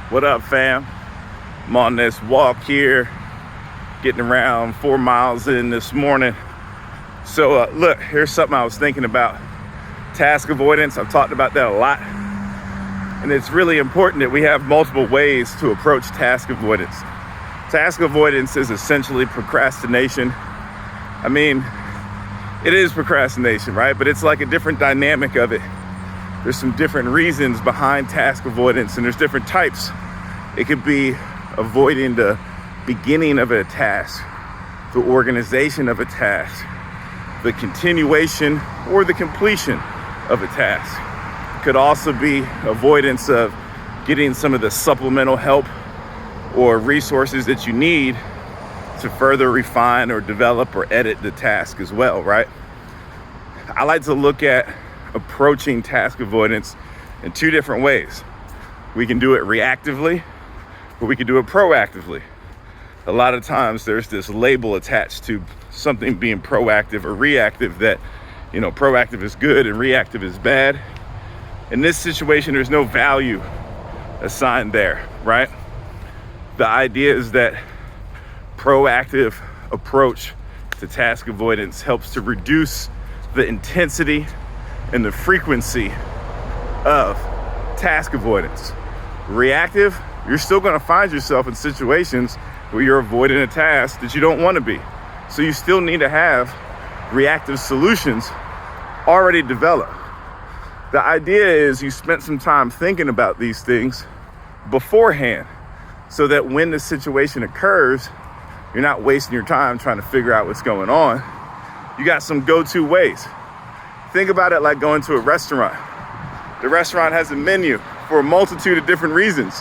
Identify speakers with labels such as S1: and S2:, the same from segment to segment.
S1: What up, fam? I'm on this walk here, getting around 4 miles in this morning. So look, here's something I was thinking about. Task avoidance, I've talked about that a lot. And it's really important that we have multiple ways to approach task avoidance. Task avoidance is essentially procrastination. I mean, it is procrastination, right? But it's like a different dynamic of it. There's some different reasons behind task avoidance, and there's different types. It could be avoiding the beginning of a task, the organization of a task, the continuation or the completion of a task. It could also be avoidance of getting some of the supplemental help or resources that you need to further refine or develop or edit the task as well, right? I like to look at approaching task avoidance in two different ways. We can do it reactively, or we can do it proactively. A lot of times there's this label attached to something being proactive or reactive that, proactive is good and reactive is bad. In this situation, there's no value assigned there, right? The idea is that proactive approach to task avoidance helps to reduce the intensity and the frequency of task avoidance. Reactive, you're still going to find yourself in situations where you're avoiding a task that you don't want to be. So you still need to have reactive solutions already developed. The idea is you spent some time thinking about these things beforehand so that when the situation occurs, you're not wasting your time trying to figure out what's going on. You got some go-to ways. Think about it like going to a restaurant. The restaurant has a menu for a multitude of different reasons,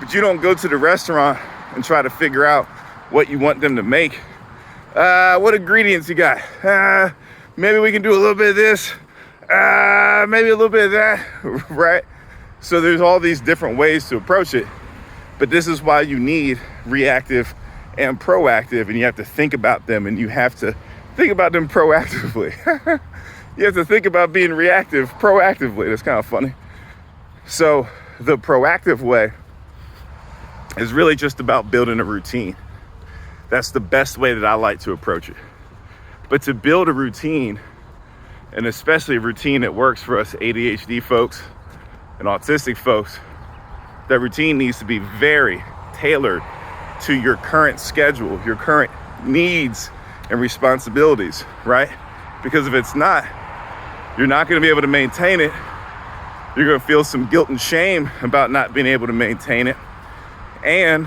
S1: but you don't go to the restaurant and try to figure out what you want them to make. What ingredients you got? Maybe we can do a little bit of this. Maybe a little bit of that, right? So there's all these different ways to approach it, but this is why you need reactive and proactive, and you have to think about them, and you have to think about them proactively. You have to think about being reactive proactively. That's kind of funny. So the proactive way is really just about building a routine. That's the best way that I like to approach it. But to build a routine, and especially a routine that works for us ADHD folks and autistic folks, that routine needs to be very tailored to your current schedule, your current needs and responsibilities, right? Because if it's not, you're not going to be able to maintain it. You're going to feel some guilt and shame about not being able to maintain it. And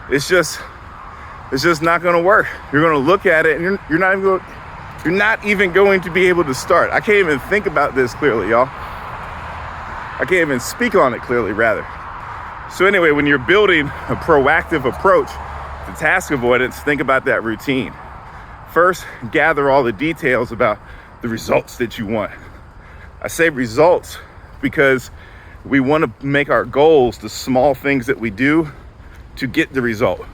S1: it's just not going to work. You're going to look at it and you're not even going to be able to start. I can't even think about this clearly, y'all. I can't even speak on it clearly, rather. So anyway, when you're building a proactive approach to task avoidance, think about that routine. First, gather all the details about the results that you want. I say results because we want to make our goals the small things that we do to get the result.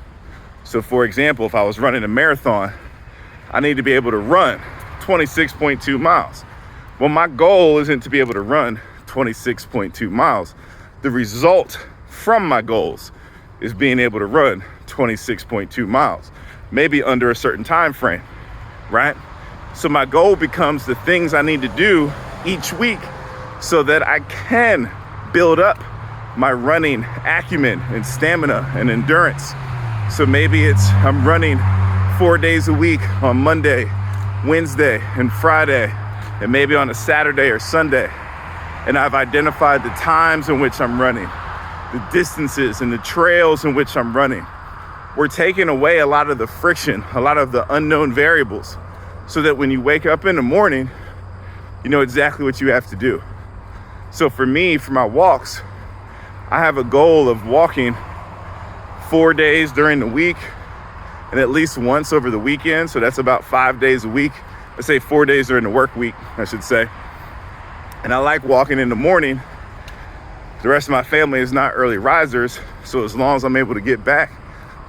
S1: So for example, if I was running a marathon, I need to be able to run 26.2 miles. Well, my goal isn't to be able to run 26.2 miles. The result from my goals is being able to run 26.2 miles, maybe under a certain time frame, right? So my goal becomes the things I need to do each week so that I can build up my running acumen and stamina and endurance. So maybe it's I'm running 4 days a week on Monday, Wednesday, and Friday, and maybe on a Saturday or Sunday. And I've identified the times in which I'm running, the distances and the trails in which I'm running. We're taking away a lot of the friction, a lot of the unknown variables, so that when you wake up in the morning, you know exactly what you have to do. So for me, for my walks, I have a goal of walking 4 days during the week and at least once over the weekend. So that's about 5 days a week. Let's say 4 days during the work week, I should say. And I like walking in the morning. The rest of my family is not early risers. So as long as I'm able to get back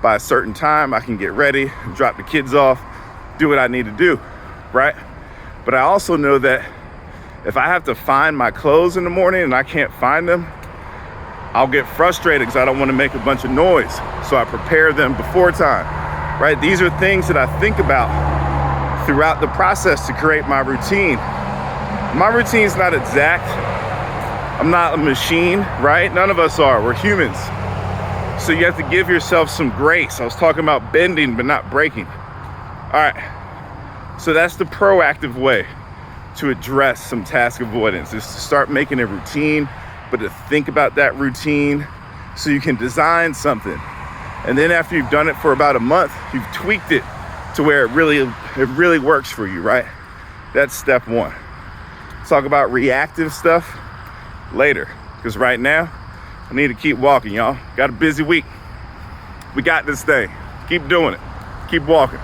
S1: by a certain time, I can get ready, drop the kids off, do what I need to do, right? But I also know that if I have to find my clothes in the morning and I can't find them, I'll get frustrated because I don't want to make a bunch of noise. So I prepare them before time, right? These are things that I think about throughout the process to create my routine. My routine's not exact. I'm not a machine, right? None of us are. We're humans. So you have to give yourself some grace. I was talking about bending, but not breaking. All right. So that's the proactive way to address some task avoidance, is to start making a routine, but to think about that routine so you can design something. And then after you've done it for about a month, you've tweaked it to where it really works for you, right? That's step one. Talk about reactive stuff later, because right now I need to keep walking, y'all. Got a busy week. We got this thing. Keep doing it. Keep walking.